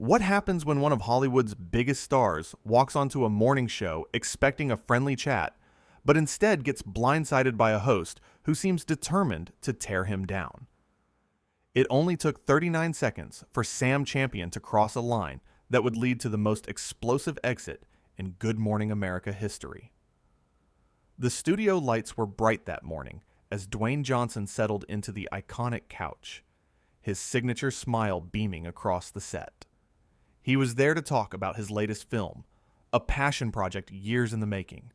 What happens when one of Hollywood's biggest stars walks onto a morning show expecting a friendly chat, but instead gets blindsided by a host who seems determined to tear him down? It only took 39 seconds for Sam Champion to cross a line that would lead to the most explosive exit in Good Morning America history. The studio lights were bright that morning as Dwayne Johnson settled into the iconic couch, his signature smile beaming across the set. He was there to talk about his latest film, a passion project years in the making.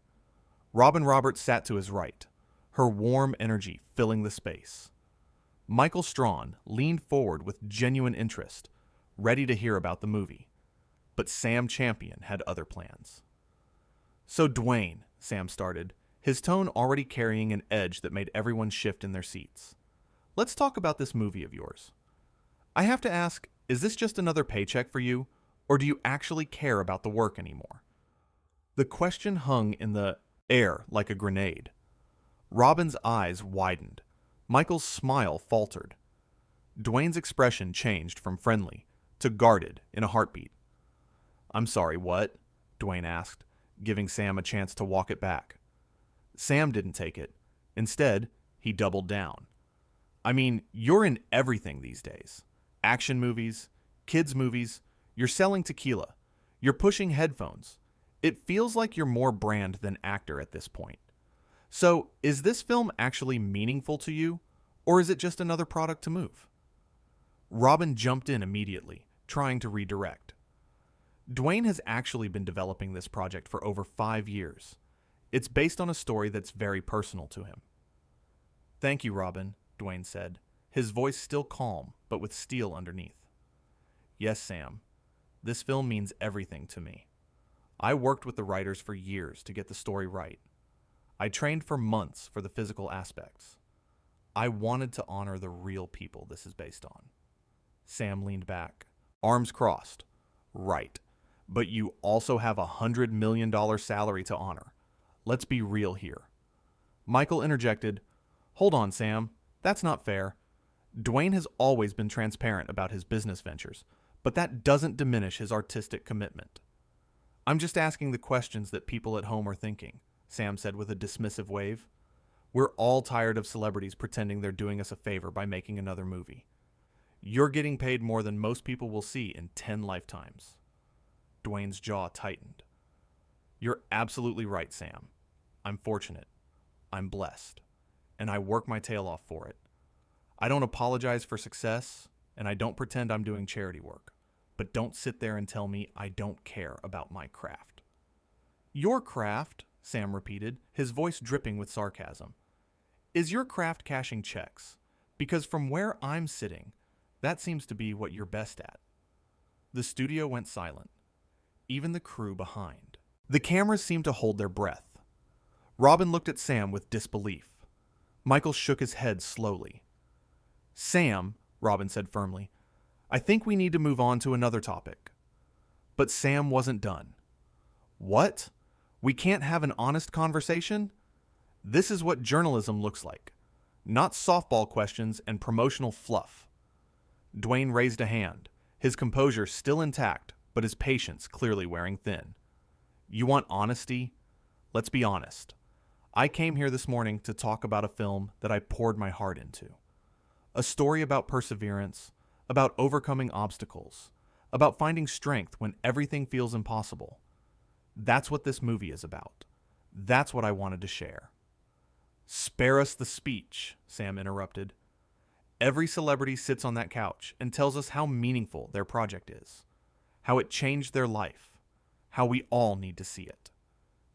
Robin Roberts sat to his right, her warm energy filling the space. Michael Strawn leaned forward with genuine interest, ready to hear about the movie. But Sam Champion had other plans. "So Dwayne," Sam started, his tone already carrying an edge that made everyone shift in their seats. "Let's talk about this movie of yours. I have to ask, is this just another paycheck for you, or do you actually care about the work anymore?" The question hung in the air like a grenade. Robin's eyes widened. Michael's smile faltered. Dwayne's expression changed from friendly to guarded in a heartbeat. "I'm sorry, what?" Dwayne asked, giving Sam a chance to walk it back. Sam didn't take it. Instead, he doubled down. "I mean, you're in everything these days. Action movies, kids movies, you're selling tequila, you're pushing headphones. It feels like you're more brand than actor at this point. So, is this film actually meaningful to you, or is it just another product to move?" Robin jumped in immediately, trying to redirect. Dwayne has actually been developing this project for over 5 years. It's based on a story that's very personal to him. "Thank you, Robin," Dwayne said, his voice still calm, but with steel underneath. "Yes, Sam. This film means everything to me. I worked with the writers for years to get the story right. I trained for months for the physical aspects. I wanted to honor the real people this is based on." Sam leaned back, arms crossed. "Right. But you also have $100 million salary to honor. Let's be real here." Michael interjected, "Hold on, Sam. That's not fair. Dwayne has always been transparent about his business ventures, but that doesn't diminish his artistic commitment." "I'm just asking the questions that people at home are thinking," Sam said with a dismissive wave. "We're all tired of celebrities pretending they're doing us a favor by making another movie. You're getting paid more than most people will see in 10 lifetimes. Dwayne's jaw tightened. "You're absolutely right, Sam. I'm fortunate. I'm blessed. And I work my tail off for it. I don't apologize for success, and I don't pretend I'm doing charity work. But don't sit there and tell me I don't care about my craft." "Your craft," Sam repeated, his voice dripping with sarcasm. "Is your craft cashing checks? Because from where I'm sitting, that seems to be what you're best at." The studio went silent, even the crew behind. The cameras seemed to hold their breath. Robin looked at Sam with disbelief. Michael shook his head slowly. "Sam," Robin said firmly, "I think we need to move on to another topic." But Sam wasn't done. "What? We can't have an honest conversation? This is what journalism looks like. Not softball questions and promotional fluff." Dwayne raised a hand, his composure still intact, but his patience clearly wearing thin. "You want honesty? Let's be honest. I came here this morning to talk about a film that I poured my heart into. A story about perseverance, about overcoming obstacles, about finding strength when everything feels impossible. That's what this movie is about. That's what I wanted to share." "Spare us the speech," Sam interrupted. "Every celebrity sits on that couch and tells us how meaningful their project is, how it changed their life, how we all need to see it.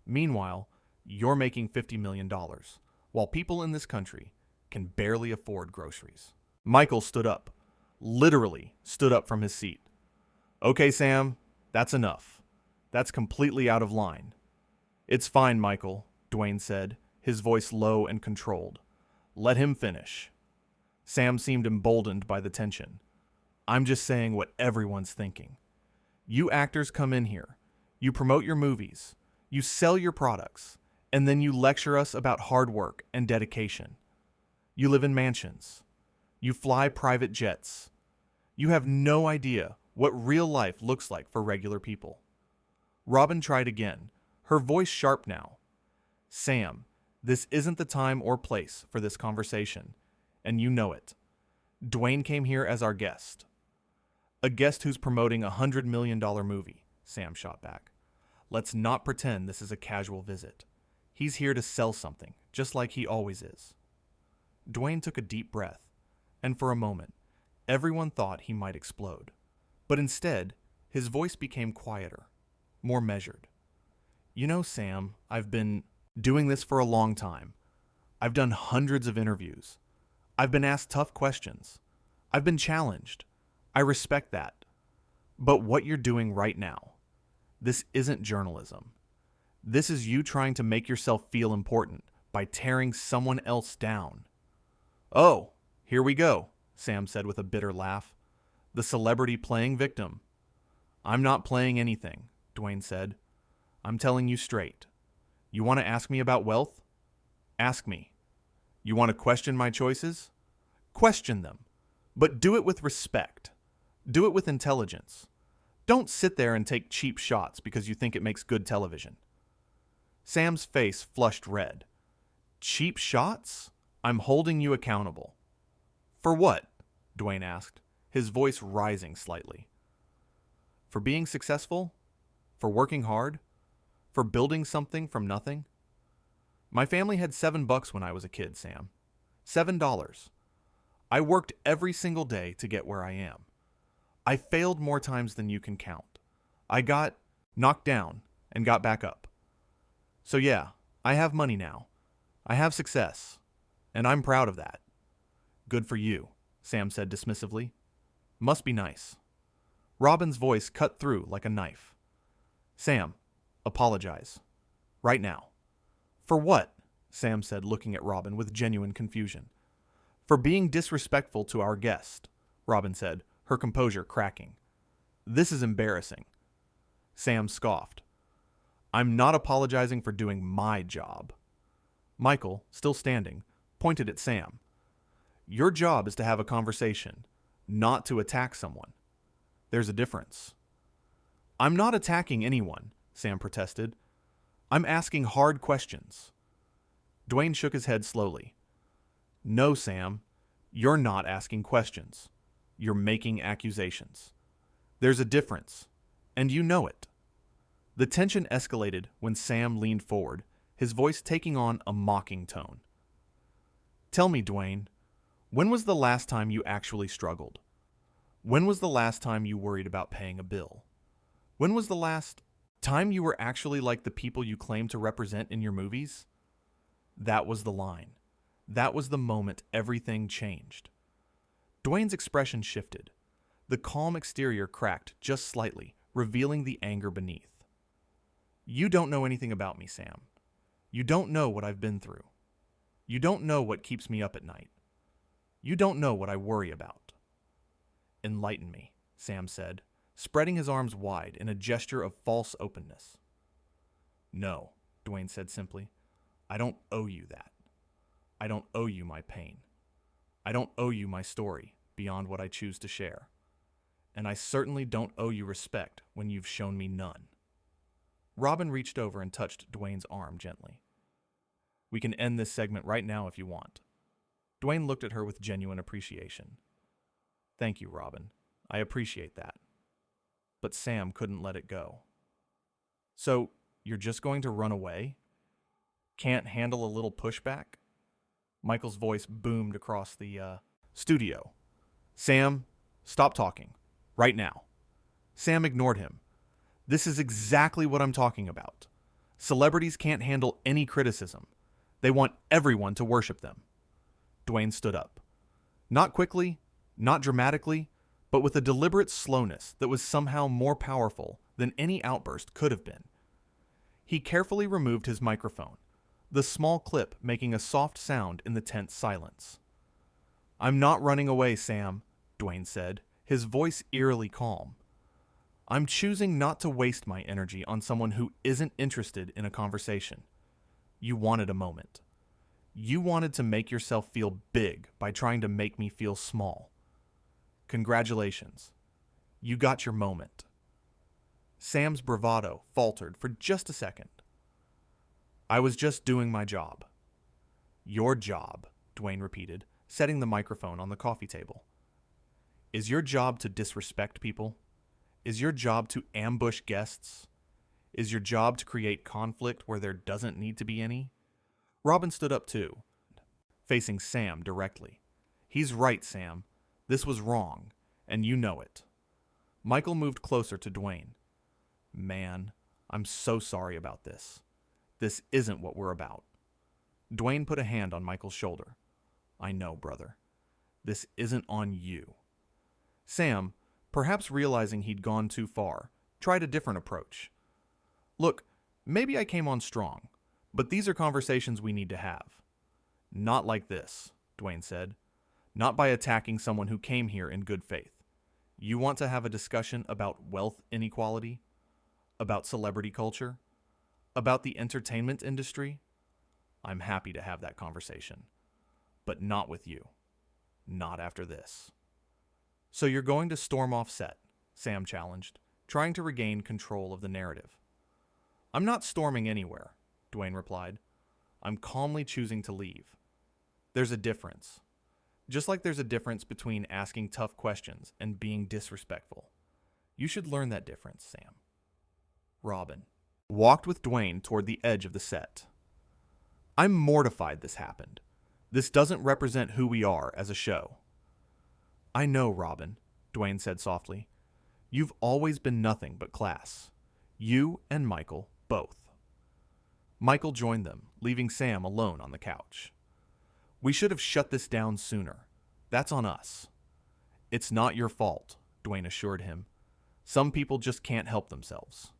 Meanwhile, you're making $50 million, while people in this country can barely afford groceries." Michael stood up, literally stood up from his seat. "Okay, Sam, that's enough. That's completely out of line." "It's fine, Michael," Dwayne said, his voice low and controlled. "Let him finish." Sam seemed emboldened by the tension. "I'm just saying what everyone's thinking. You actors come in here, you promote your movies, you sell your products, and then you lecture us about hard work and dedication. You live in mansions. You fly private jets. You have no idea what real life looks like for regular people. Robin tried again, her voice sharp now. Sam, this isn't the time or place for this conversation, and you know it. Dwayne came here as our guest. A guest who's promoting a $100 million movie, Sam shot back. Let's not pretend this is a casual visit. He's here to sell something, just like he always is. Dwayne took a deep breath, and for a moment, everyone thought he might explode. But instead, his voice became quieter, more measured. You know, Sam, I've been doing this for a long time. I've done hundreds of interviews. I've been asked tough questions. I've been challenged. I respect that. But what you're doing right now, this isn't journalism. This is you trying to make yourself feel important by tearing someone else down. Oh, here we go, Sam said with a bitter laugh. The celebrity playing victim. I'm not playing anything, Dwayne said. I'm telling you straight. You want to ask me about wealth? Ask me. You want to question my choices? Question them. But do it with respect. Do it with intelligence. Don't sit there and take cheap shots because you think it makes good television. Sam's face flushed red. Cheap shots? I'm holding you accountable. For what? Dwayne asked, his voice rising slightly. For being successful? For working hard? For building something from nothing? My family had $7 when I was a kid, Sam. $7. I worked every single day to get where I am. I failed more times than you can count. I got knocked down and got back up. So yeah, I have money now. I have success. And I'm proud of that. Good for you, Sam said dismissively. Must be nice. Robin's voice cut through like a knife. Sam, apologize. Right now. For what? Sam said, looking at Robin with genuine confusion. For being disrespectful to our guest, Robin said, her composure cracking. This is embarrassing. Sam scoffed. I'm not apologizing for doing my job. Michael, still standing, pointed at Sam. Your job is to have a conversation, not to attack someone. There's a difference. I'm not attacking anyone, Sam protested. I'm asking hard questions. Dwayne shook his head slowly. No, Sam, you're not asking questions. You're making accusations. There's a difference, and you know it. The tension escalated when Sam leaned forward, his voice taking on a mocking tone. Tell me, Dwayne, when was the last time you actually struggled? When was the last time you worried about paying a bill? When was the last time you were actually like the people you claim to represent in your movies? That was the line. That was the moment everything changed. Dwayne's expression shifted. The calm exterior cracked just slightly, revealing the anger beneath. You don't know anything about me, Sam. You don't know what I've been through. You don't know what keeps me up at night. You don't know what I worry about. Enlighten me, Sam said, spreading his arms wide in a gesture of false openness. No, Dwayne said simply. I don't owe you that. I don't owe you my pain. I don't owe you my story beyond what I choose to share. And I certainly don't owe you respect when you've shown me none. Robin reached over and touched Dwayne's arm gently. We can end this segment right now if you want. Dwayne looked at her with genuine appreciation. Thank you, Robin. I appreciate that. But Sam couldn't let it go. So, you're just going to run away? Can't handle a little pushback? Michael's voice boomed across the studio. Sam, stop talking. Right now. Sam ignored him. This is exactly what I'm talking about. Celebrities can't handle any criticism. They want everyone to worship them. Dwayne stood up. Not quickly, not dramatically, but with a deliberate slowness that was somehow more powerful than any outburst could have been. He carefully removed his microphone, the small clip making a soft sound in the tense silence. I'm not running away, Sam, Dwayne said, his voice eerily calm. I'm choosing not to waste my energy on someone who isn't interested in a conversation. You wanted a moment. You wanted to make yourself feel big by trying to make me feel small. Congratulations. You got your moment. Sam's bravado faltered for just a second. I was just doing my job. Your job, Dwayne repeated, setting the microphone on the coffee table. Is your job to disrespect people? Is your job to ambush guests? Is your job to create conflict where there doesn't need to be any? Robin stood up too, facing Sam directly. He's right, Sam. This was wrong, and you know it. Michael moved closer to Dwayne. Man, I'm so sorry about this. This isn't what we're about. Dwayne put a hand on Michael's shoulder. I know, brother. This isn't on you. Sam, perhaps realizing he'd gone too far, tried a different approach. Look, maybe I came on strong, but these are conversations we need to have. Not like this, Dwayne said. Not by attacking someone who came here in good faith. You want to have a discussion about wealth inequality? About celebrity culture? About the entertainment industry? I'm happy to have that conversation. But not with you. Not after this. So you're going to storm off set, Sam challenged, trying to regain control of the narrative. I'm not storming anywhere, Dwayne replied. I'm calmly choosing to leave. There's a difference. Just like there's a difference between asking tough questions and being disrespectful. You should learn that difference, Sam. Robin walked with Dwayne toward the edge of the set. I'm mortified this happened. This doesn't represent who we are as a show. I know, Robin, Dwayne said softly. You've always been nothing but class. You and Michael, both. Michael joined them, leaving Sam alone on the couch. We should have shut this down sooner. That's on us. It's not your fault, Dwayne assured him. Some people just can't help themselves.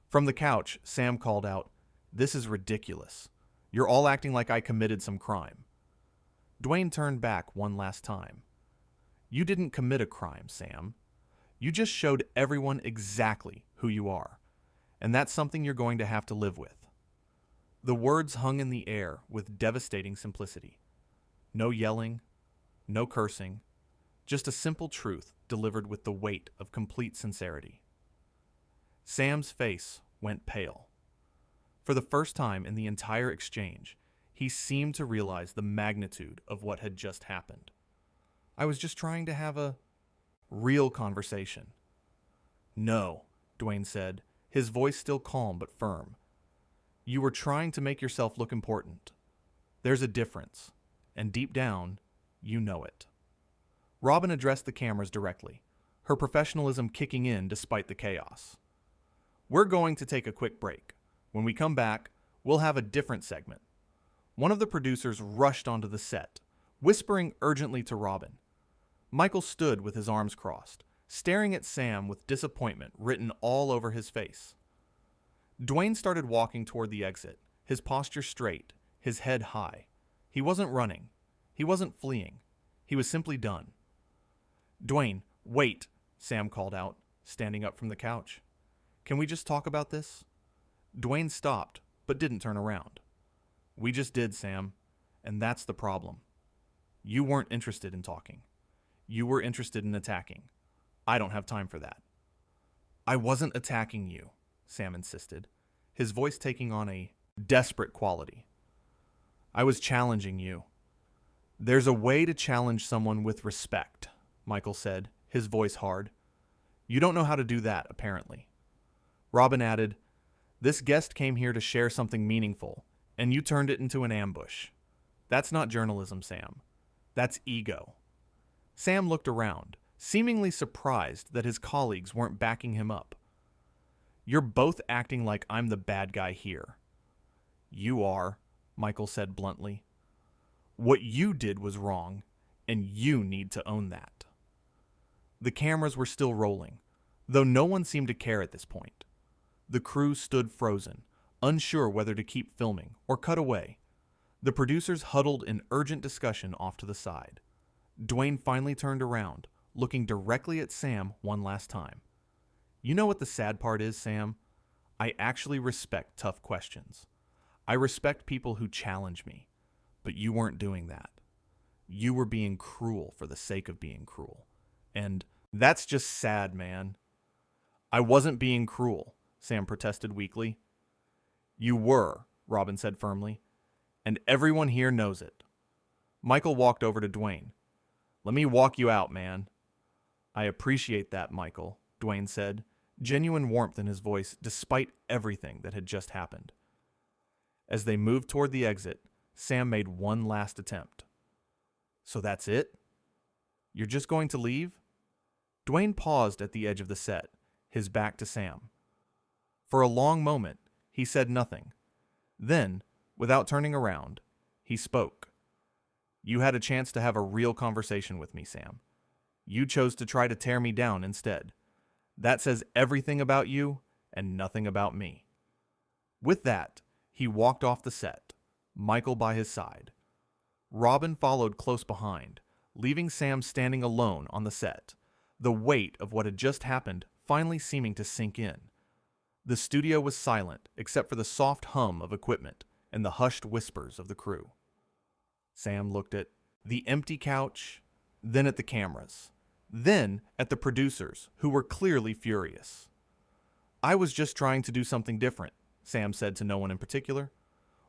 From the couch, Sam called out, This is ridiculous. You're all acting like I committed some crime. Dwayne turned back one last time. You didn't commit a crime, Sam. You just showed everyone exactly who you are, and that's something you're going to have to live with. The words hung in the air with devastating simplicity. No yelling, no cursing, just a simple truth delivered with the weight of complete sincerity. Sam's face went pale. For the first time in the entire exchange, he seemed to realize the magnitude of what had just happened. I was just trying to have a real conversation. No, Dwayne said, his voice still calm but firm. You were trying to make yourself look important. There's a difference, and deep down, you know it. Robin addressed the cameras directly, her professionalism kicking in despite the chaos. We're going to take a quick break. When we come back, we'll have a different segment. One of the producers rushed onto the set, whispering urgently to Robin. Michael stood with his arms crossed, staring at Sam with disappointment written all over his face. Dwayne started walking toward the exit, his posture straight, his head high. He wasn't running. He wasn't fleeing. He was simply done. Dwayne, wait, Sam called out, standing up from the couch. Can we just talk about this? Dwayne stopped, but didn't turn around. We just did, Sam, and that's the problem. You weren't interested in talking. You were interested in attacking. I don't have time for that. I wasn't attacking you, Sam insisted, his voice taking on a desperate quality. I was challenging you. There's a way to challenge someone with respect, Michael said, his voice hard. You don't know how to do that, apparently. Robin added, This guest came here to share something meaningful, and you turned it into an ambush. That's not journalism, Sam. That's ego. Sam looked around, seemingly surprised that his colleagues weren't backing him up. You're both acting like I'm the bad guy here. You are, Michael said bluntly. What you did was wrong, and you need to own that. The cameras were still rolling, though no one seemed to care at this point. The crew stood frozen, unsure whether to keep filming or cut away. The producers huddled in urgent discussion off to the side. Dwayne finally turned around, looking directly at Sam one last time. You know what the sad part is, Sam? I actually respect tough questions. I respect people who challenge me, but you weren't doing that. You were being cruel for the sake of being cruel. And That's just sad, man. I wasn't being cruel, Sam protested weakly. You were, Robin said firmly, and everyone here knows it. Michael walked over to Dwayne. Let me walk you out, man. I appreciate that, Michael, Dwayne said, genuine warmth in his voice despite everything that had just happened. As they moved toward the exit, Sam made one last attempt. So that's it? You're just going to leave? Dwayne paused at the edge of the set, his back to Sam. For a long moment, he said nothing. Then, without turning around, he spoke. You had a chance to have a real conversation with me, Sam. You chose to try to tear me down instead. That says everything about you and nothing about me. With that, he walked off the set, Michael by his side. Robin followed close behind, leaving Sam standing alone on the set, the weight of what had just happened finally seeming to sink in. The studio was silent except for the soft hum of equipment and the hushed whispers of the crew. Sam looked at the empty couch, then at the cameras, then at the producers, who were clearly furious. I was just trying to do something different, Sam said to no one in particular.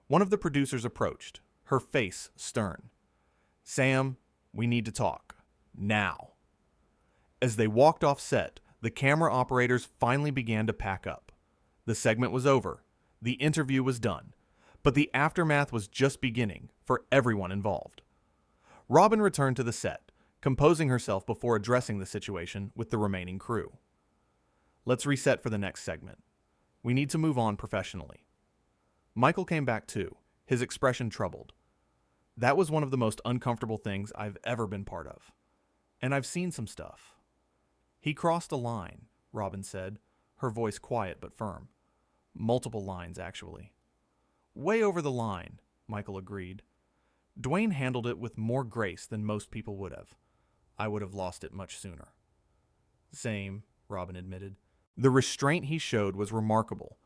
One of the producers approached, her face stern. Sam, we need to talk. Now. As they walked off set, the camera operators finally began to pack up. The segment was over. The interview was done. But the aftermath was just beginning for everyone involved. Robin returned to the set, composing herself before addressing the situation with the remaining crew. Let's reset for the next segment. We need to move on professionally. Michael came back too, his expression troubled. That was one of the most uncomfortable things I've ever been part of. And I've seen some stuff. He crossed a line, Robin said, her voice quiet but firm. Multiple lines, actually. Way over the line, Michael agreed. Dwayne handled it with more grace than most people would have. I would have lost it much sooner. Same, Robin admitted. The restraint he showed was remarkable.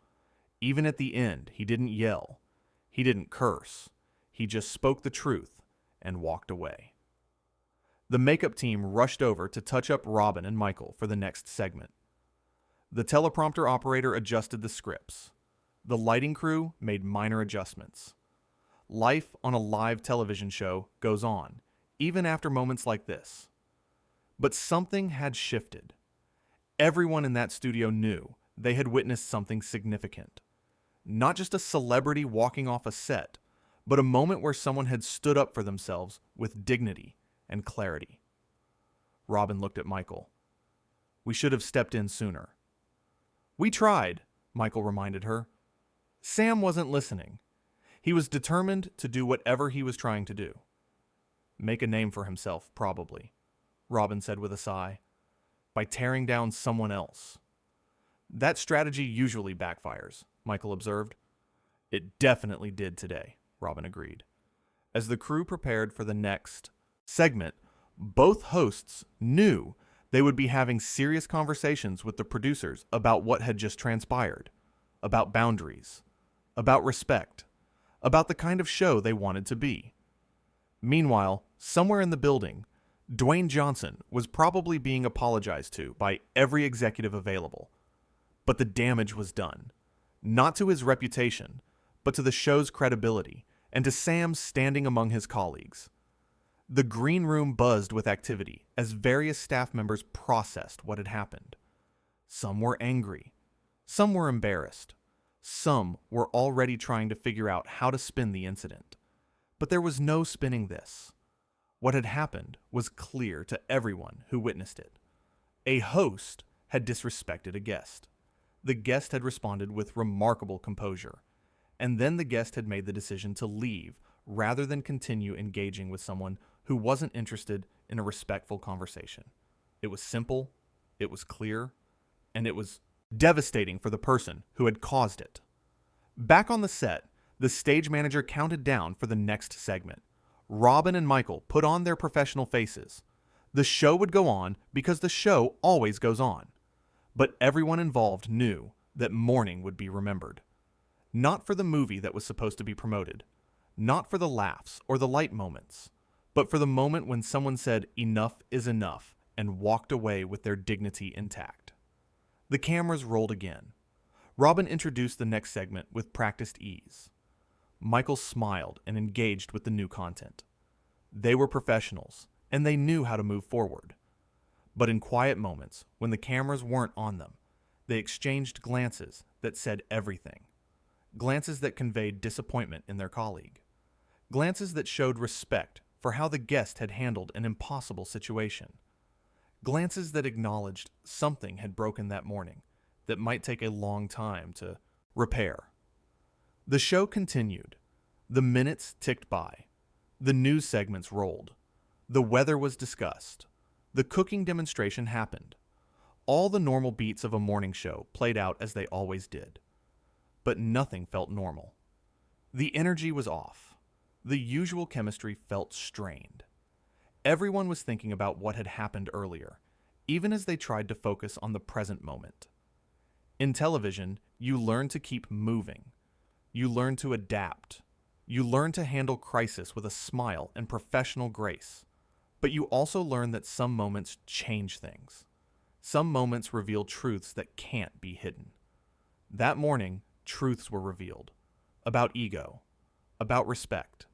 Even at the end, he didn't yell. He didn't curse. He just spoke the truth and walked away. The makeup team rushed over to touch up Robin and Michael for the next segment. The teleprompter operator adjusted the scripts. The lighting crew made minor adjustments. Life on a live television show goes on, even after moments like this. But something had shifted. Everyone in that studio knew they had witnessed something significant. Not just a celebrity walking off a set, but a moment where someone had stood up for themselves with dignity and clarity. Robin looked at Michael. We should have stepped in sooner. We tried, Michael reminded her. Sam wasn't listening. He was determined to do whatever he was trying to do. Make a name for himself, probably, Robin said with a sigh, by tearing down someone else. That strategy usually backfires, Michael observed. It definitely did today, Robin agreed. As the crew prepared for the next segment, both hosts knew they would be having serious conversations with the producers about what had just transpired, about boundaries, about respect, about the kind of show they wanted to be. Meanwhile, somewhere in the building, Dwayne Johnson was probably being apologized to by every executive available. But the damage was done, not to his reputation, but to the show's credibility and to Sam's standing among his colleagues. The green room buzzed with activity as various staff members processed what had happened. Some were angry. Some were embarrassed. Some were already trying to figure out how to spin the incident. But there was no spinning this. What had happened was clear to everyone who witnessed it. A host had disrespected a guest. The guest had responded with remarkable composure, and then the guest had made the decision to leave rather than continue engaging with someone who wasn't interested in a respectful conversation. It was simple, it was clear, and it was devastating for the person who had caused it. Back on the set, the stage manager counted down for the next segment. Robin and Michael put on their professional faces. The show would go on because the show always goes on. But everyone involved knew that morning would be remembered. Not for the movie that was supposed to be promoted, not for the laughs or the light moments, but for the moment when someone said enough is enough and walked away with their dignity intact. The cameras rolled again. Robin introduced the next segment with practiced ease. Michael smiled and engaged with the new content. They were professionals, and they knew how to move forward. But in quiet moments, when the cameras weren't on them, they exchanged glances that said everything. Glances that conveyed disappointment in their colleague. Glances that showed respect for how the guest had handled an impossible situation. Glances that acknowledged something had broken that morning that might take a long time to repair. The show continued. The minutes ticked by. The news segments rolled. The weather was discussed. The cooking demonstration happened. All the normal beats of a morning show played out as they always did. But nothing felt normal. The energy was off. The usual chemistry felt strained. Everyone was thinking about what had happened earlier, even as they tried to focus on the present moment. In television, you learn to keep moving. You learn to adapt. You learn to handle crisis with a smile and professional grace. But you also learn that some moments change things. Some moments reveal truths that can't be hidden. That morning, truths were revealed. About ego. About respect.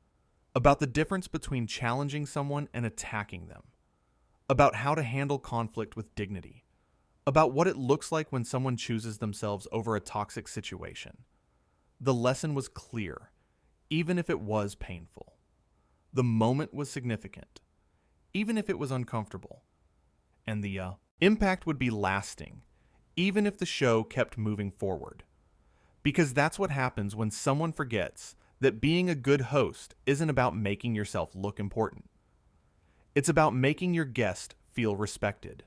About the difference between challenging someone and attacking them. About how to handle conflict with dignity. About what it looks like when someone chooses themselves over a toxic situation. The lesson was clear, even if it was painful. The moment was significant, even if it was uncomfortable. And the impact would be lasting, even if the show kept moving forward. Because that's what happens when someone forgets that being a good host isn't about making yourself look important. It's about making your guest feel respected.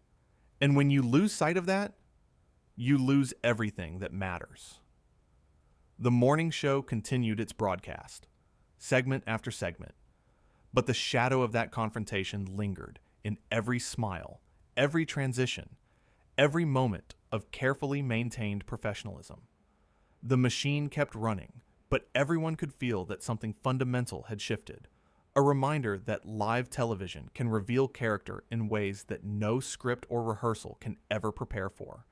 And when you lose sight of that, you lose everything that matters. The morning show continued its broadcast, segment after segment. But the shadow of that confrontation lingered in every smile, every transition, every moment of carefully maintained professionalism. The machine kept running, but everyone could feel that something fundamental had shifted. A reminder that live television can reveal character in ways that no script or rehearsal can ever prepare for.